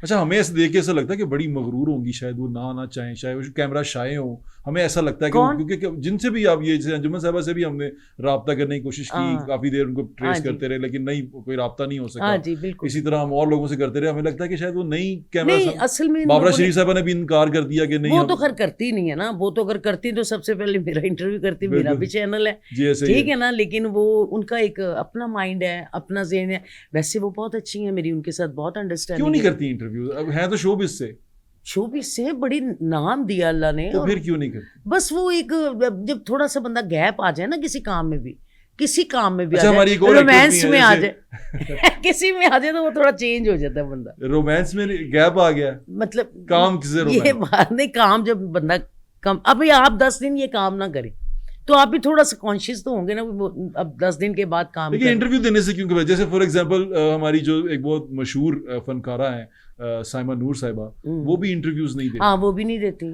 अच्छा, हमें ऐसे देख के ऐसा लगता है कि बड़ी मगरूर होंगी शायद, वो ना आना चाहें, शायद वो कैमरा शाये हो, हमें ऐसा लगता है कि कौन? क्योंकि जिनसे भी आप ये जैसे अंजुमन साहबा से भी हमने राब्ता करने की कोशिश की, हाँ काफी देर उनको हाँ ट्रेस जी, करते रहे, लेकिन नहीं, कोई राब्ता नहीं हो हाँ सका। जी, बिल्कुल। इसी तरह हम और लोगों से करते रहे, हमें लगता है कि शायद वो नहीं कैमरा नहीं, असल में इन बाबरा लोगों ने, शरीफ साहबा ने भी इनकार कर दिया कि नहीं वो हम। तो खैर करती नहीं है ना, वो तो अगर करती तो सबसे पहले मेरा इंटरव्यू करती, मेरा बिल्कुल भी चैनल है, जी, ऐसे ही ठीक है। है ना। लेकिन वो उनका एक अपना माइंड है, अपना ज़हन है। वैसे वो बहुत अच्छी हैं, मेरी उनके साथ बहुत क्यों अंडरस्टैंडिंग नहीं है। करती इंटरव्यू? अब है तो शोबिज़ से, शोबिज़ से बड़ी नाम दिया अल्लाह ने, तो और फिर क्यों नहीं करती? बस वो एक, जब थोड़ा सा बंदा गैप आ जाए ना किसी काम में भी, किसी काम में भी आ अच्छा, हमारी एक जाए, और एक्ट्रेस भी रोमांस है में आ जैसे जाए किसी में आ जाए तो वो थोड़ा चेंज हो जाता है बंदा। रोमांस में गैप आ गया, मतलब काम से ये रोमांस। बात नहीं, काम जब बंदा कम, अभी आप 10 दिन ये काम ना करें तो आप भी थोड़ा सा कॉन्शियस तो होंगे ना, अब 10 दिन के बाद काम लेकिन कर। इंटरव्यू देने से क्यों? जैसे फॉर एग्जांपल हमारी जो एक बहुत मशहूर फनकारा है साइमा नूर साहिबा, वो भी इंटरव्यूज नहीं देती। हाँ, वो भी नहीं देती।